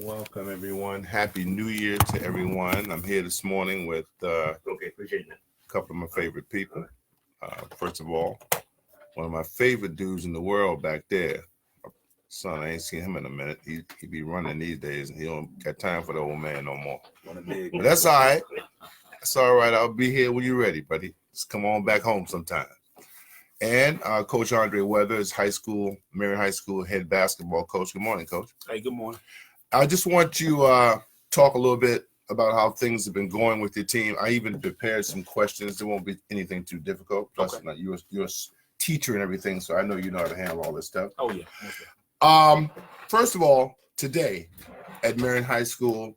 Welcome, everyone. Happy New Year to everyone. I'm here this morning with Appreciate that. a couple of my favorite people. First of all, one of my favorite dudes in the world back there. My son, I ain't seen him in a minute. He be running these days, and he don't got time for the old man no more. But that's all right. That's all right. I'll be here when you're ready, buddy. Just come on back home sometime. And Coach Andre Weather is Marion High School head basketball coach. Good morning, Coach. Hey, good morning. I just want you talk a little bit about how things have been going with your team. I even prepared some questions. There won't be anything too difficult. Plus, Okay. You're a teacher and everything, so I know you know how to handle all this stuff. Oh, yeah. First of all, today at Marion High School,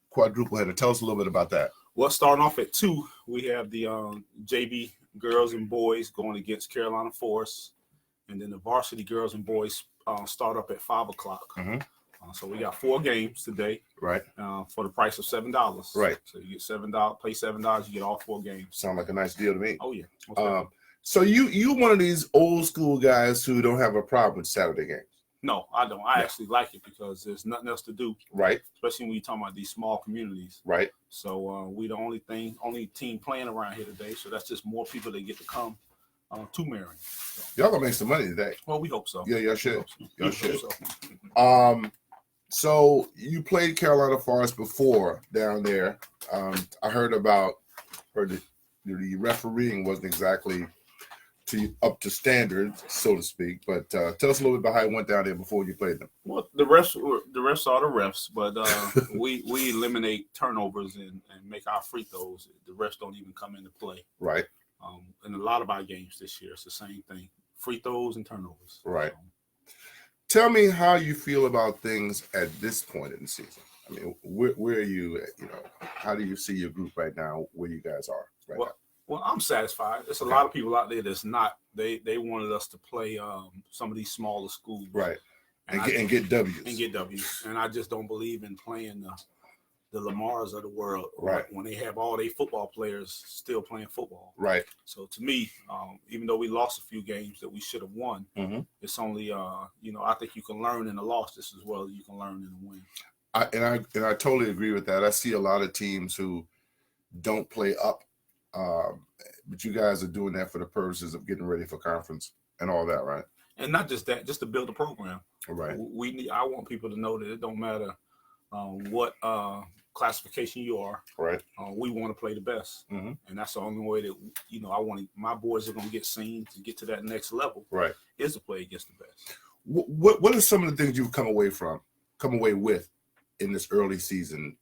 quadruple header. Tell us a little bit about that. Well, starting off at 2, we have the JV girls and boys going against Carolina Forest, and then the varsity girls and boys start up at 5 o'clock. Mm-hmm. So we got 4 games today, Right. For the price of $7. Right. So you get $7, pay $7, you get all 4 games. Sound like a nice deal to me. Oh yeah. So you one of these old school guys who don't have a problem with Saturday games, No, I don't. I actually like it because there's nothing else to do, right? especially when you're talking about these small communities. Right. So we the only team playing around here today. So that's just more people that get to come to Marion. So, Y'all gonna make some money today. well, we hope so. Yeah, y'all should. Y'all should. So. So you played Carolina Forest before down there. I heard the refereeing wasn't exactly up to standards, so to speak. But tell us a little bit about how it went down there before you played them. Well, the refs are the refs, but we eliminate turnovers and make our free throws. The refs don't even come into play. Right. In a lot of our games this year, it's the same thing: free throws and turnovers. Right. Tell me how you feel about things at this point in the season. I mean, where are you at? How do you see your group right now, where you guys are right now? Well, I'm satisfied. There's a lot of people out there that's not. They wanted us to play some of these smaller schools. Right. And get W's. And get W's. And I just don't believe in playing the Lamars of the world. Right. When they have all their football players still playing football. Right. So to me, even though we lost a few games that we should have won, Mm-hmm. it's only I think you can learn in a loss just as well as you can learn in a win. I totally agree with that. I see a lot of teams who don't play up, but you guys are doing that for the purposes of getting ready for conference and all that, right? And not just that, just to build a program. Right. I want people to know that it don't matter what classification you are. Right. We want to play the best, Mm-hmm. and that's the only way that I want my boys are going to get seen to get to that next level. Right. Is to play against the best. What are some of the things you've come away with in this early season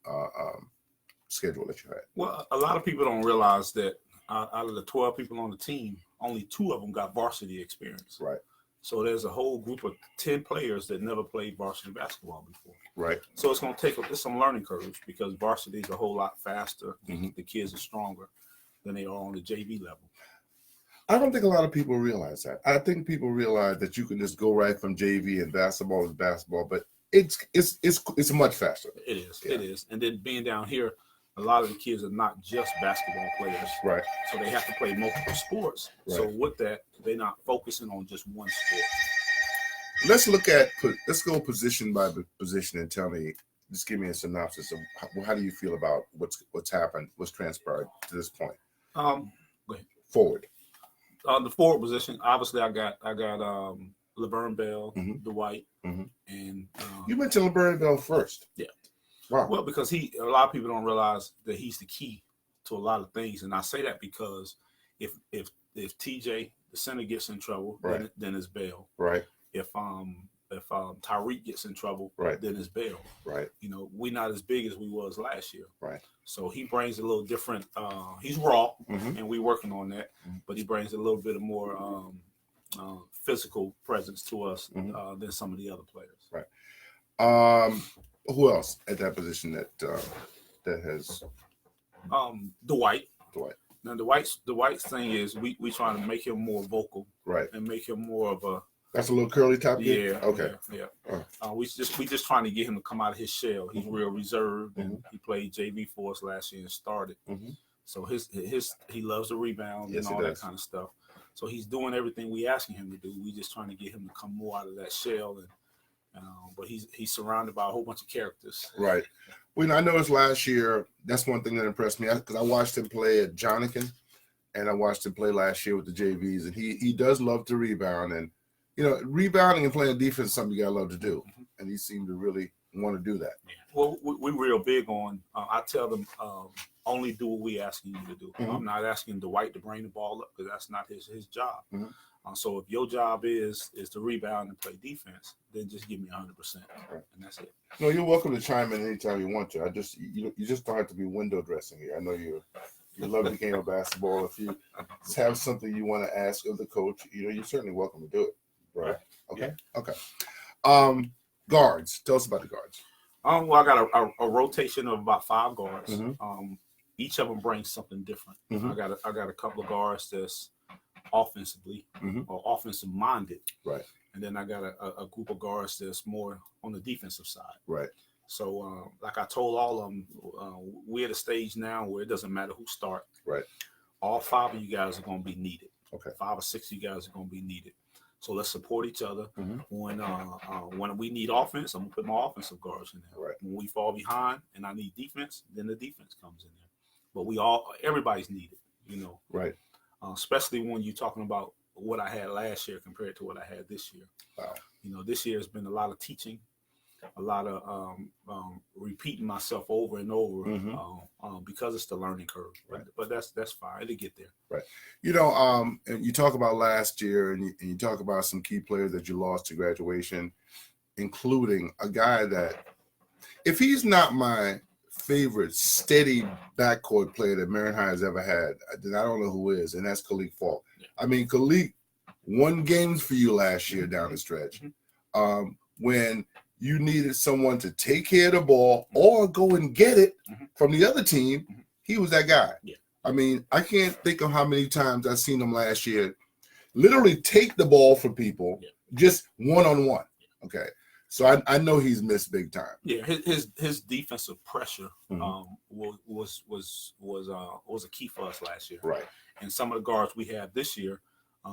schedule that you had? Well, a lot of people don't realize that out of the 12 people on the team, only 2 of them got varsity experience. Right. So there's a whole group of 10 players that never played varsity basketball before. Right. So it's going to take some learning curves because varsity is a whole lot faster. Mm-hmm. The kids are stronger than they are on the JV level. I don't think a lot of people realize that. I think people realize that you can just go right from JV and basketball to basketball, but it's much faster. It is. Yeah. It is. And then being down here, a lot of the kids are not just basketball players. Right. So they have to play multiple sports. Right. So with that, they're not focusing on just one sport. Let's go position by position and tell me, just give me a synopsis of how do you feel about what's happened, what's transpired to this point. Go ahead. Forward. The forward position, obviously, I got Laverne Bell, Mm-hmm. Dwight, Mm-hmm. and You mentioned LeBron Bell first. Yeah. Wow. Well, because a lot of people don't realize that he's the key to a lot of things, and I say that because if TJ the center gets in trouble, Right. then it's Bell. Right. If Tyreek gets in trouble, Right. then it's Bell. Right. We're not as big as we was last year. Right. So he brings a little different. He's raw, Mm-hmm. and we're working on that. Mhm. But he brings a little bit of more physical presence to us than some of the other players. Right. Who else at that position that has Dwight. Dwight? Now Dwight's thing is we trying to make him more vocal, Right. and make him more of a That's a little curly top. yeah. Okay. Yeah. We just trying to get him to come out of his shell. He's real reserved, and Mhm. he played JV for us last year and started. Mm-hmm. So he loves the rebound Yes, and he all that does. kind of stuff. So he's doing everything we asking him to do. We just trying to get him to come more out of that shell But he's surrounded by a whole bunch of characters. Right. Well, I noticed last year, that's one thing that impressed me because I watched him play at Jonican, and I watched him play last year with the JVs, and he does love to rebound. And, rebounding and playing defense is something you got to love to do. And he seemed to really want to do that. Yeah. Well, we're real big on, I tell them, only do what we asking you to do. I'm not asking Dwight to bring the ball up because that's not his job. So if your job is to rebound and play defense, then just give me 100%, and that's it. No, you're welcome to chime in anytime you want to. You just don't have to be window dressing here. I know you love the game of basketball. If you have something you want to ask of the coach, you're certainly welcome to do it. Right? Okay. Yeah. Okay. Guards. Tell us about the guards. Well, I got a rotation of about 5 guards. Each of them brings something different. I got a couple of guards that's offensively or offensive minded, right? And then I got a group of guards that's more on the defensive side, right? So like I told all of them, we're at a stage now where it doesn't matter who start, right? All 5 of you guys are going to be needed. Okay, 5 or 6 of you guys are going to be needed. So let's support each other. When we need offense, I'm gonna put my offensive guards in there. Right. When we fall behind and I need defense, then the defense comes in there. But everybody's needed, Right. Especially when you're talking about what I had last year compared to what I had this year. Wow. This year has been a lot of teaching, a lot of repeating myself over and over because it's the learning curve. Right. But that's fine. It'll get there. Right. And you talk about last year and you talk about some key players that you lost to graduation, including a guy that, if he's not my favorite steady backcourt player that Marion High has ever had, then I don't know who is, and that's Kalik Falk. Yeah. I mean, Kalik won games for you last year down the stretch. When you needed someone to take care of the ball or go and get it from the other team, he was that guy. Yeah. I mean, I can't think of how many times I've seen him last year literally take the ball from people just one-on-one. Okay. So I know he's missed big time. Yeah, his defensive pressure was a key for us last year. Right. And some of the guards we have this year,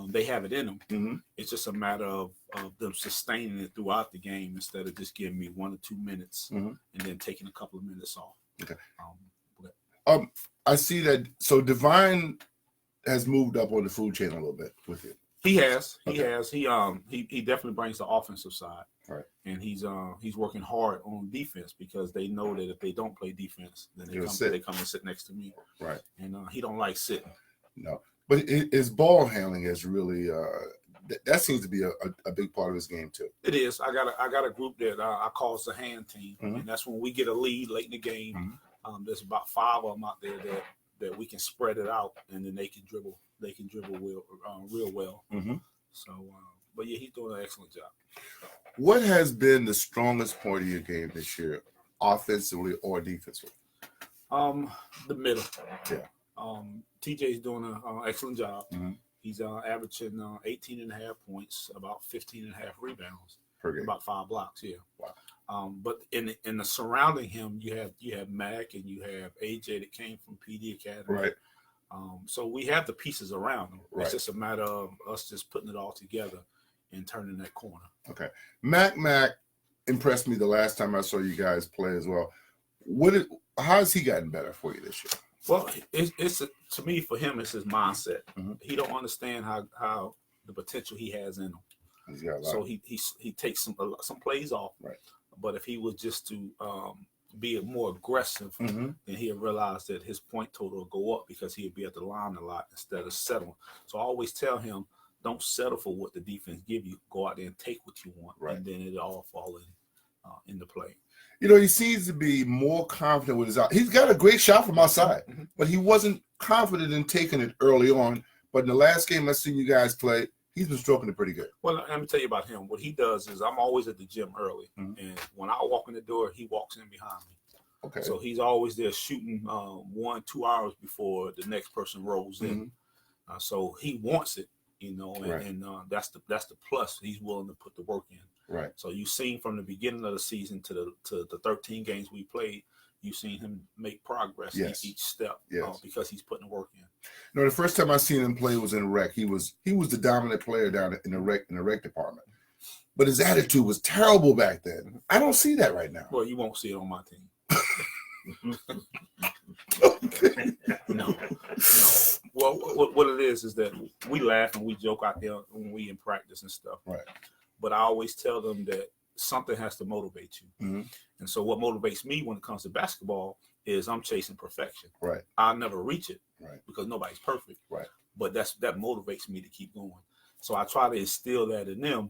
they have it in them. It's just a matter of them sustaining it throughout the game instead of just giving me 1 or 2 minutes and then taking a couple of minutes off. Okay. I see that. So Divine has moved up on the food chain a little bit with you. He has. He definitely brings the offensive side. Right. And he's working hard on defense because they know that if they don't play defense, then they come and sit next to me. Right. And he don't like sitting. No. But his ball handling is really that seems to be a big part of his game too. It is. I got a group that I call the hand team, and that's when we get a lead late in the game. There's about 5 of them out there that we can spread it out, and then they can dribble. They can dribble real well. So, but yeah, he's doing an excellent job. What has been the strongest point of your game this year, offensively or defensively? The middle. Yeah. TJ's doing an excellent job. He's averaging 18.5 points, about 15.5 rebounds, per game, about 5 blocks. Yeah. Wow. But in the surrounding him, you have Mac and you have AJ that came from PD Academy. Right. So we have the pieces around him. Right. It's just a matter of us just putting it all together and turning that corner. Okay. Mac impressed me the last time I saw you guys play as well. How has he gotten better for you this year? Well, it's to me, for him, it's his mindset. He don't understand how the potential he has in him. He's got a lot. So he takes some plays off. Right. But if he was just to be more aggressive, then he'll realize that his point total will go up because he'll be at the line a lot instead of settling. So I always tell him, don't settle for what the defense give you. Go out there and take what you want, and then it'll all fall into play. He seems to be more confident with his out. He's got a great shot from outside, but he wasn't confident in taking it early on. But in the last game I've seen you guys play, he's been stroking it pretty good. Well, let me tell you about him. What he does is I'm always at the gym early, and when I walk in the door, he walks in behind me. Okay. So he's always there shooting 1-2 hours before the next person rolls in. So he wants it, and that's the plus. He's willing to put the work in. Right. So you've seen from the beginning of the season to the 13 games we played, you've seen him make progress each step because he's putting the work in. The first time I seen him play was in rec. He was the dominant player down in the rec department. but his attitude was terrible back then. I don't see that right now. Well, you won't see it on my team. No. Well, what it is that we laugh and we joke out there when we in practice and stuff. Right. But I always tell them that something has to motivate you. Mm-hmm. And so what motivates me when it comes to basketball is I'm chasing perfection. Right. I'll never reach it. Right. Because nobody's perfect. Right. But that motivates me to keep going. So I try to instill that in them.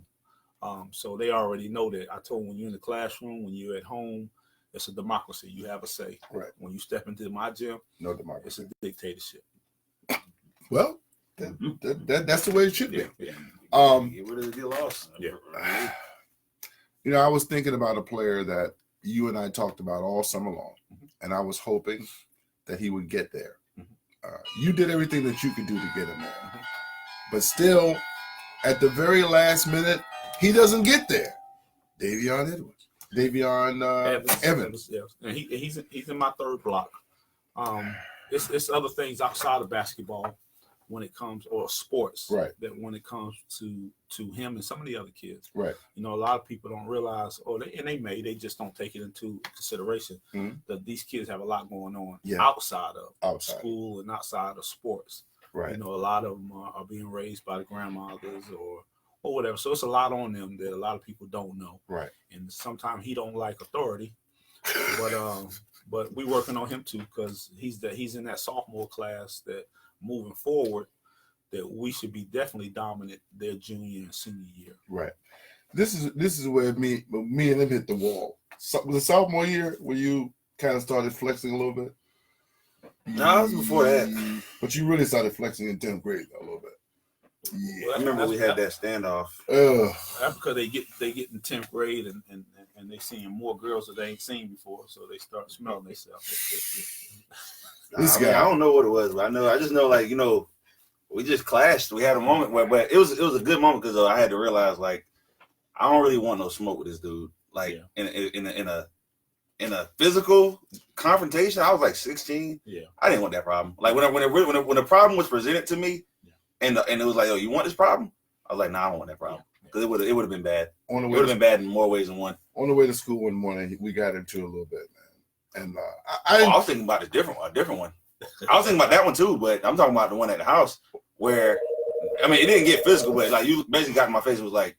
So they already know that. I told them, when you're in the classroom, when you're at home, it's a democracy. You have a say. Right. When you step into my gym, no democracy. It's a dictatorship. Well, that's the way it should be. Yeah. Get rid of the loss. Yeah. You know, I was thinking about a player that you and I talked about all summer long, and I was hoping that he would get there. You did everything that you could do to get him there. But still, at the very last minute, he doesn't get there. Davion Evans. Yeah. And he's in my third block. It's other things outside of basketball when it comes, or sports, right, that when it comes to him and some of the other kids, right. You know, a lot of people don't realize, they just don't take it into consideration that these kids have a lot going on outside of school and outside of sports. Right. You know, a lot of them are being raised by the grandmothers or whatever. So it's a lot on them that a lot of people don't know. Right. And sometimes he don't like authority, but we working on him too, because he's in that sophomore class that moving forward that we should be definitely dominant their junior and senior year. Right. This is where me and him hit the wall. So, was the sophomore year where you kind of started flexing a little bit? No, it was before that. But you really started flexing in 10th grade a little bit. Yeah, well, I remember we had that standoff. That's because they get in 10th grade and they seeing more girls that they ain't seen before, so they start smelling themselves. I don't know what it was, but I just know, like, you know, we just clashed. We had a moment but it was a good moment because I had to realize, like, I don't really want no smoke with this dude. Like, in a physical confrontation, I was like 16. Yeah, I didn't want that problem. Like when the problem was presented to me, and it was like, oh, you want this problem? I was like, nah, I don't want that problem, because it would have been bad. It would have been bad in more ways than one. On the way to school one morning, we got into it a little bit, man. And I was thinking about a different one. I was thinking about that one too, but I'm talking about the one at the house where, I mean, it didn't get physical, but like you basically got in my face and was like,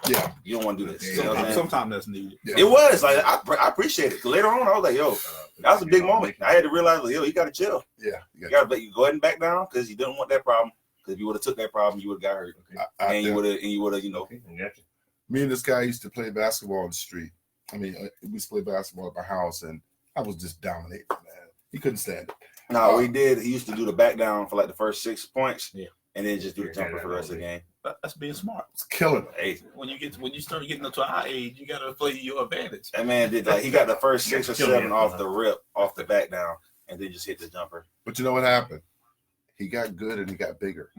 yeah, you don't want to do this. You know what I'm saying? Sometimes that's needed. Yeah. It was like I appreciate it. Later on, I was like, yo, that was a big moment. I had to realize, like, yo, you got to chill. Yeah, you got to go ahead and back down, because you didn't want that problem. Because if you would have took that problem, you would have got hurt, and you would have, you know. Me and this guy used to play basketball on the street. I mean, we used to play basketball at my house, and I was just dominating, man. He couldn't stand it. No, we did. He used to do the back down for like the first 6 points, and then just do the jumper for the rest of the game. That's being smart. It's killing him. Hey, when you start getting up to our age, you got to play your advantage. That man did, like, he got the first 6 or 7 off the rip, off the back down, and then just hit the jumper. But you know what happened? He got good and he got bigger.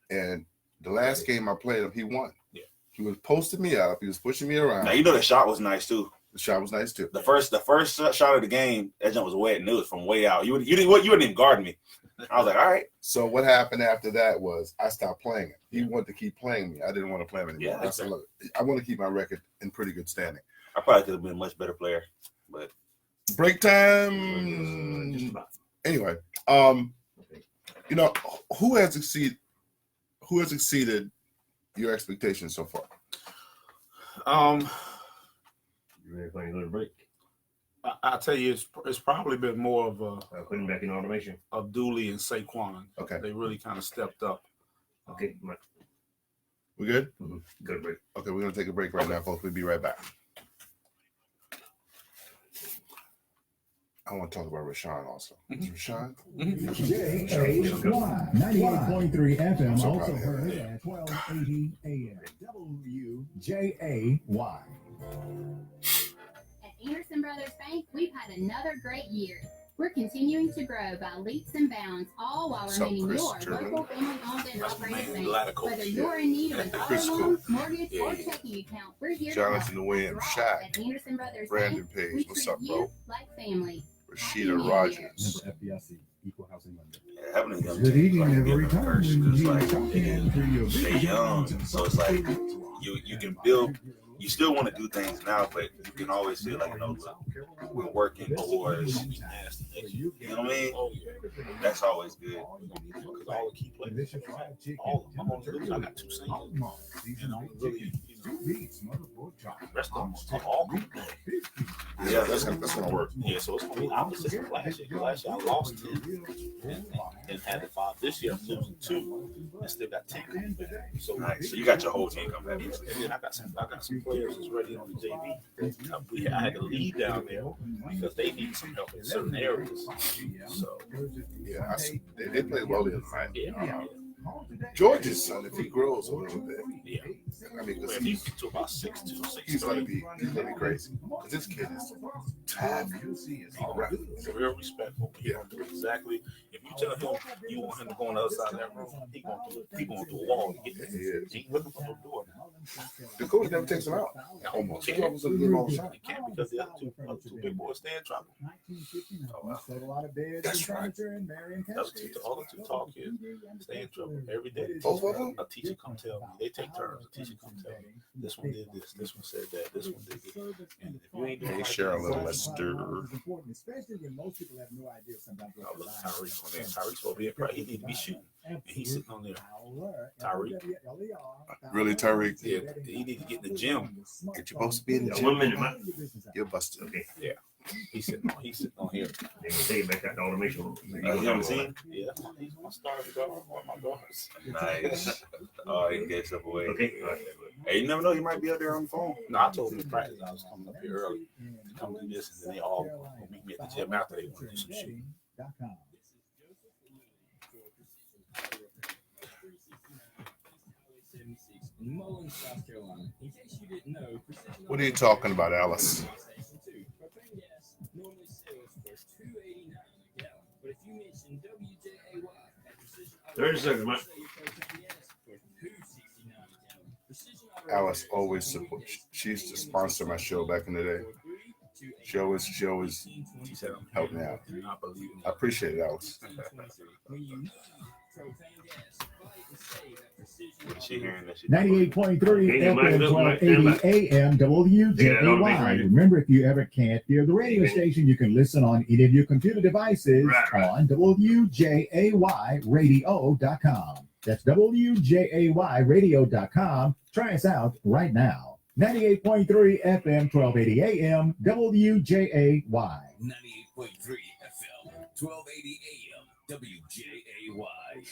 And the last game I played him, he won. Yeah. He was posting me up. He was pushing me around. Now, you know, the shot was nice too. The shot was nice too. The first shot of the game, that jump was wet, and it was from way out. You wouldn't even guard me. I was like, all right. So what happened after that was I stopped playing him. He wanted to keep playing me. I didn't want to play him anymore. Yeah, exactly. I said, look, I want to keep my record in pretty good standing. I probably could have been a much better player, but break time. Anyway, you know, who has exceeded your expectations so far? You ready for a little break? I tell you, it's probably been more of putting back in automation of Dooley and Saquon. Okay, they really kind of stepped up. Okay, we good? Mm-hmm. Good break. Okay, we're gonna take a break right now, folks. We'll be right back. I want to talk about Rashawn also. Rashawn? JAY 98.3 FM, also heard at 1280 AM. WJAY. At Anderson Brothers Bank, we've had another great year. We're continuing to grow by leaps and bounds, all while remaining your local family-owned and operated bank. Whether you're in need of an auto loan, mortgage, or checking account, we're here to help. Jonathan Williams, Shaq, At Anderson Brothers Brandon Bank, Page, what's up, bro? Like family. Rashida Rogers. FDIC, Equal Housing Lender. Good evening, every time. They young, so it's like you can build you still want to do things now, but you can always feel like, look, we're working towards, you know what I mean? Oh, yeah. That's always good. Because all the key players, all I'm on the list, I got 2 singles. And I'm really, the rest of them are all coming back. Yeah, that's gonna work. Yeah, so it's going to be opposite from last year. Last year I lost 10 and had the 5. This year I'm losing 2 and still got 10 coming back. So, Nice. So you got your whole team coming back. and then I got some players that's ready on the JV. I had to leave down there because they need some help in certain areas. So Yeah, they play well the other night. yeah. George's son, if he grows a little bit, Yeah. I mean, because Well, he's to about 6'2", 6'3". he's gonna be crazy. 'Cause this kid is tough. He's real respectful. He gonna do exactly. If you tell him you want him to go on the other side of that room, he gonna do it. He gonna do a wall to get there. He is. He ain't looking for no door now. The coach never takes him out. Almost. He almost doesn't give him all the shot. He can't because the other two big boys stay in trouble. That's right. All the two tall kids stay in trouble every day. Both of them? A teacher come tell me. They take turns. A teacher come tell me. This one did this. This one said that. This one did this. And if you ain't doing Hey, right, share a little Lester. I was Tyrese on there. Tyrese will be a he need to be shooting. And he's sitting on there. Tyreek. Really, Tyreek? Yeah, he need to get in the gym. You're supposed to be in the Yeah, gym. 1 minute, man. You're busted. Okay. He's sitting on here. They can take it back out the automation. You haven't seen? Yeah, he's my starting guard on my daughters. Nice. Oh, he gets up away. Okay. All right. Hey, you never know. You might be out there on the phone. No, I told him in practice I was coming up here early to come do this, and then they all gonna meet me at the gym after they want to do some shit. What are you talking about, Alice? 30 seconds, man. Alice always supports. She used to sponsor my show back in the day. She always She said, "I'm helped me out. here, not believing I appreciate it, Alice. What is she hearing that she 98.3 Okay, FM, Mike, look, 1280 AM, WJAY. Remember, if you ever can't hear the radio station, you can listen on any of your computer devices Right. on WJAYradio.com. That's WJAYradio.com. Try us out right now. 98.3 FM, 1280 AM, WJAY. 98.3 FM, 1280 AM, WJAY.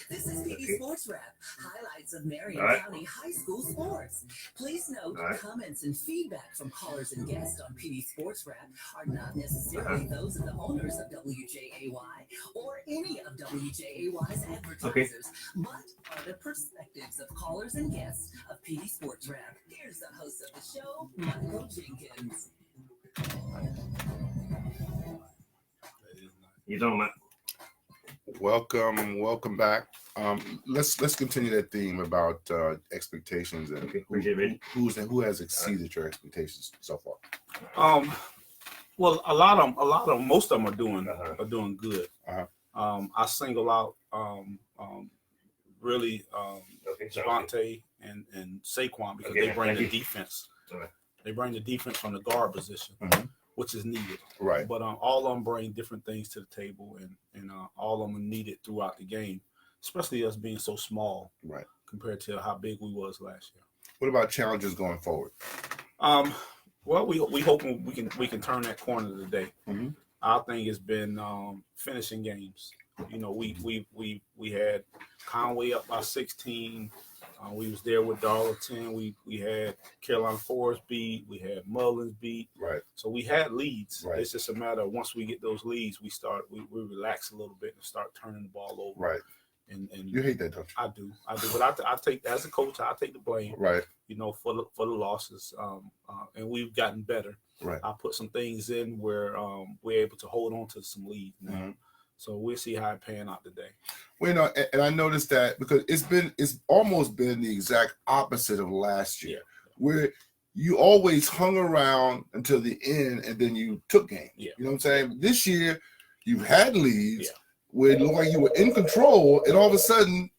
This is Dee Sportswrap, highlights of Marion All right. County High School sports. Please note, All right. comments and feedback from callers and guests on PD Sportswrap are not necessarily those of the owners of WJAY or any of WJAY's advertisers, but are the perspectives of callers and guests of PD Sportswrap. Here's the host of the show, Michael Jenkins. You talking about? Welcome back. Let's continue that theme about expectations and Okay, appreciate it. who has exceeded your expectations so far. Well, most of them are doing good. I single out really Okay. Javante and Saquon because Okay, they bring thank the you. defense. All right. They bring the defense from the guard position, which is needed. Right. But all of them bring different things to the table, and all of them are needed throughout the game, especially us being so small, Right. compared to how big we was last year. What about challenges going forward? Well, we hoping we can turn that corner today. Mhm. Our thing has been finishing games. You know, we had Conway up by 16. We was there with Darlington. We had Carolina Forest beat. We had Mullins beat. Right. So we had leads. Right. It's just a matter of once we get those leads, we relax a little bit and start turning the ball over. Right. And You hate that, don't you? I do. But I take, as a coach, I take the blame. Right. You know, for the losses. And we've gotten better. Right. I put some things in where we're able to hold on to some leads now. Mhm. So we'll see how it pan out today. Well, you know, and I noticed that because it's almost been the exact opposite of last year, where you always hung around until the end and then you took games. Yeah. You know what I'm saying? This year, you've had leads Yeah. where it looked like you were in control, and all of a sudden,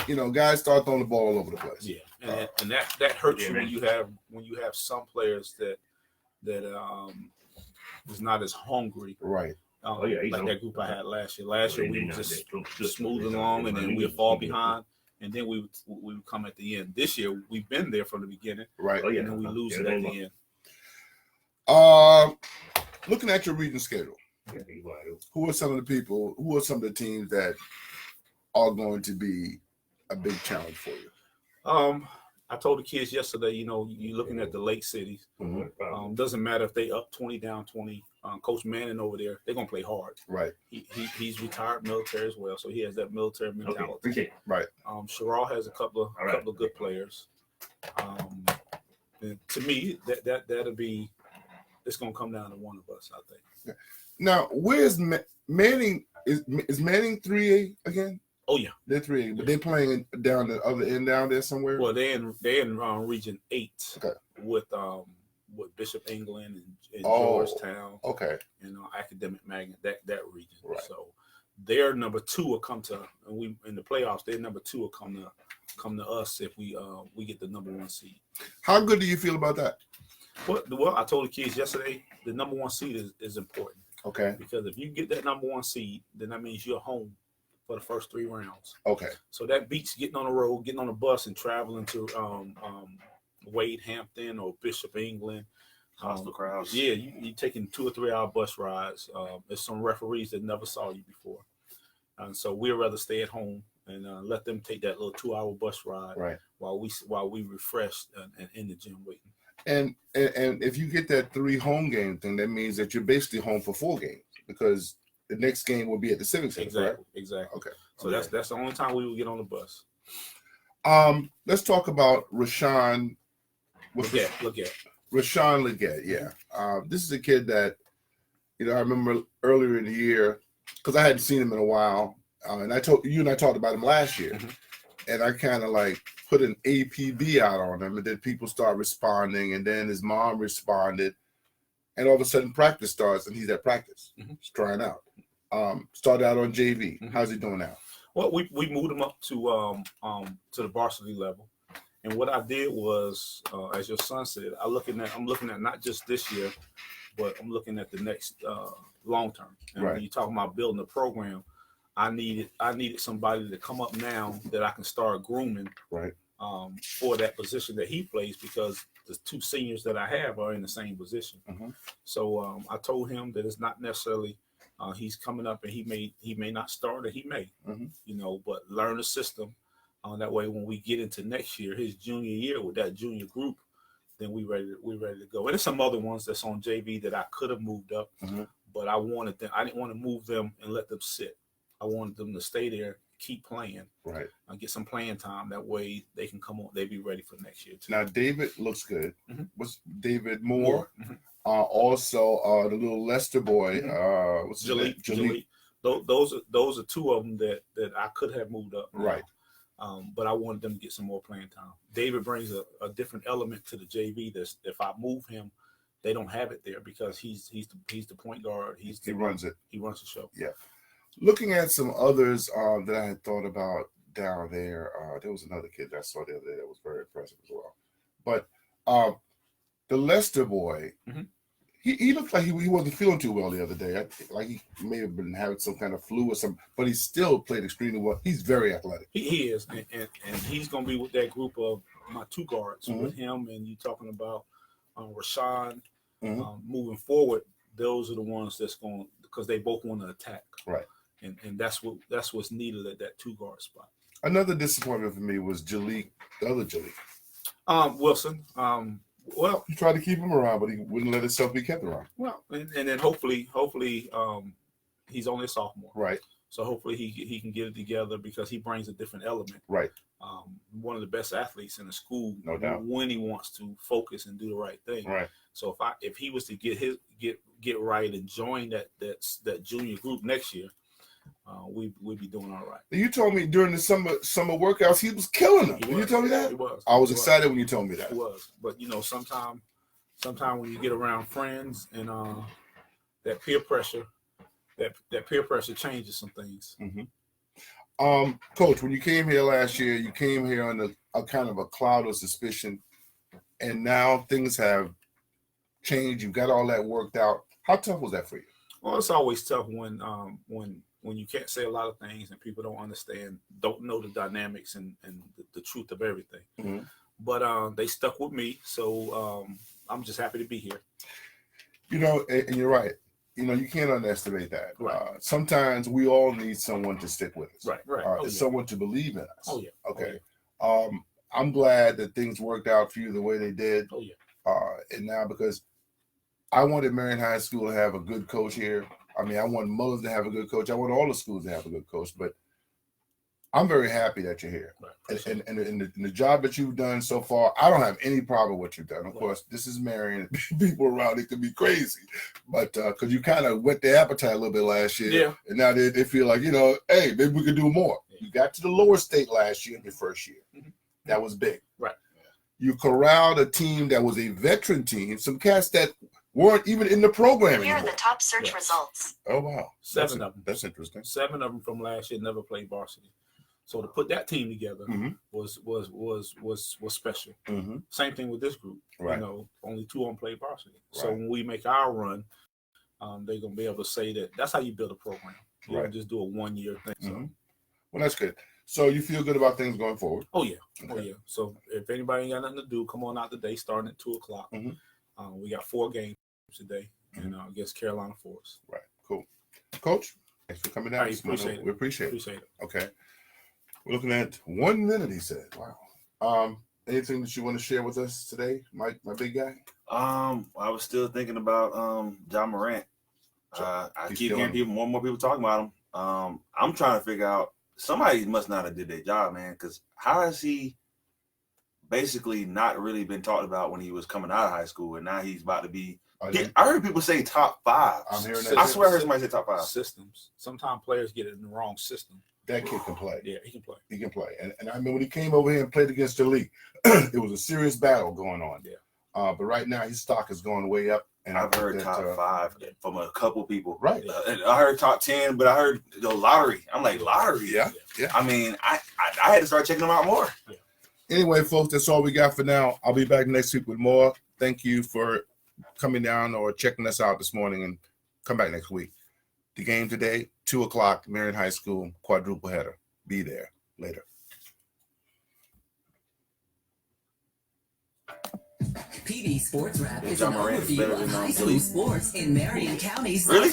you know, guys start throwing the ball all over the place. Yeah. and that hurts you when you have some players that is not as hungry. Right. Like that group I had last year. Last year we were just smoothing along, and then we'd fall behind, and then we would come at the end. This year we've been there from the beginning, right? And then we lose it at the end. Looking at your region schedule, who are some of the teams that are going to be a big challenge for you? I told the kids yesterday, you're looking at the lake cities. Doesn't matter if they up 20, down 20. Coach Manning over there, they're gonna play hard. Right. He's retired military as well, so he has that military mentality. Okay. Right. Sherrall has a couple of good players. And to me, that'll be. It's gonna come down to one of us, I think. Now, where's Manning? Is Manning 3A again? Oh yeah, they're 3A, but they're playing down the other end down there somewhere. Well, they're in Region 8 okay. with Bishop England and Georgetown. Okay. And Academic Magnet, that region. Right. So their number 2 will come to, and we in the playoffs. Their number 2 will come to us if we get the number 1 seed. How good do you feel about that? Well, I told the kids yesterday the number 1 seed is important. Okay. Because if you get that number 1 seed, then that means you're home for the first 3 rounds. Okay. So that beats getting on the road, getting on a bus, and traveling to Wade Hampton or Bishop England. Hostile crowds. Yeah, you're taking 2 or 3 hour bus rides. There's some referees that never saw you before, and so we'd rather stay at home and let them take that little 2 hour bus ride, right? While we refresh and in the gym waiting. And if you get that 3 home game thing, that means that you're basically home for 4 games because the next game will be at the Civic Center. Exactly. Okay. So that's the only time we will get on the bus. Let's talk about Rashawn. Look at Rashawn Leggett. Yeah. This is a kid that, I remember earlier in the year because I hadn't seen him in a while, and I talked about him last year, and I kind of like put an APB out on him, and then people start responding, and then his mom responded, and all of a sudden practice starts, and he's at practice. He's trying out. Started out on JV. How's he doing now? Well, we moved him up to the varsity level, and what I did was, as your son said, I'm looking at not just this year, but I'm looking at the next long term. And when you're talking about building a program, I needed somebody to come up now that I can start grooming. Right. For that position that he plays, because the 2 seniors that I have are in the same position. So I told him that it's not necessarily he's coming up and he may not start or he may, but learn the system. That way, when we get into next year, his junior year with that junior group, then we ready to go. And there's some other ones that's on JV that I could have moved up, but I didn't want to move them and let them sit. I wanted them to stay there, keep playing, right? Get some playing time. That way they can come on. They be ready for next year too. Now David looks good. What's David Moore? Also, the little Lester boy. What's his name? Jalik. Those are 2 of them that I could have moved up. Now. Right. But I wanted them to get some more playing time. David brings a different element to the JV. That if I move him, they don't have it there because he's the point guard. He runs it. He runs the show. Yeah. Looking at some others that I had thought about down there, there was another kid that I saw the other day that was very impressive as well. But the Lester boy, he looked like he wasn't feeling too well the other day. Like he may have been having some kind of flu or something, but he still played extremely well. He's very athletic. He is, and he's going to be with that group of my 2 guards with him. And you talking about Rashawn moving forward. Those are the ones that's going because they both want to attack. Right. And that's what's needed at that 2 guard spot. Another disappointment for me was Jalik, the other Jalik. Wilson. Well, he tried to keep him around, but he wouldn't let himself be kept around. Well, and then hopefully, he's only a sophomore. Right. So hopefully he can get it together because he brings a different element. Right. One of the best athletes in the school. No doubt. When he wants to focus and do the right thing. Right. So if he was to get right and join that junior group next year, we'd be doing all right. You told me during the summer workouts he was killing them. Did you tell me that? He was. I was excited when you told me that. He was. But sometime when you get around friends and that peer pressure changes some things. Coach, when you came here last year, you came here on a kind of a cloud of suspicion, and now things have changed. You got all that worked out. How tough was that for you? Well, it's always tough when you can't say a lot of things and people don't understand, don't know the dynamics and the truth of everything. Mm-hmm. But they stuck with me, so I'm just happy to be here. You know, and you're right. You know, you can't underestimate that. Right. Sometimes we all need someone to stick with us. Right. Someone to believe in us. Oh, yeah. Okay. Oh, yeah. I'm glad that things worked out for you the way they did. Oh, yeah. And now, because I wanted Marion High School to have a good coach here. I mean, I want Mullins to have a good coach. I want all the schools to have a good coach. But I'm very happy that you're here. Right. And the job that you've done so far, I don't have any problem with what you've done. Of course, this is Marion. People around it could be crazy. But because you kind of whet the appetite a little bit last year. Yeah. And now they feel like, you know, hey, maybe we could do more. Yeah. You got to the lower state last year in your first year. Mm-hmm. That was big. Right. You corralled a team that was a veteran team, some cats that weren't even in the program Here anymore. are the top search results. Oh, wow. 7 of them. That's interesting. 7 of them from last year never played varsity. So to put that team together mm-hmm. was special. Mm-hmm. Same thing with this group. Right. You know, only 2 of them played varsity. Right. So when we make our run, they're gonna be able to say that that's how you build a program. You don't just do a 1-year thing. So. Mm-hmm. Well, that's good. So you feel good about things going forward? Oh yeah. Okay. Oh yeah. So if anybody ain't got nothing to do, come on out today, starting at 2:00. Mm-hmm. We got 4 games today, mm-hmm. and against Carolina Forest. Right. Cool. Coach, thanks for coming down. We appreciate it. We appreciate it. Okay. We're looking at 1 minute, he said. Wow. Anything that you want to share with us today, Mike, my big guy? I was still thinking about John Morant. I keep hearing more and more people talking about him. I'm trying to figure out, somebody must not have did their job, man, because how has he basically not really been talked about when he was coming out of high school, and now he's about to be I heard people say top 5. I'm hearing that. I swear I heard somebody say top 5. Systems. Sometimes players get it in the wrong system. That kid can play. Yeah, he can play. He can play. And I remember when he came over here and played against the league, it was a serious battle going on. Yeah. But right now his stock is going way up. And I've heard top 5 from a couple people. Right. I heard top 10, but I heard the lottery. I'm like, lottery? Yeah. I mean, I had to start checking them out more. Yeah. Anyway, folks, that's all we got for now. I'll be back next week with more. Thank you for coming down or checking us out this morning, and come back next week. The game today, 2:00, Marion High School, quadruple header. Be there. Later. PD Sportswrap is John an Morant is overview better of than high school Billy. sports in Marion County's Really?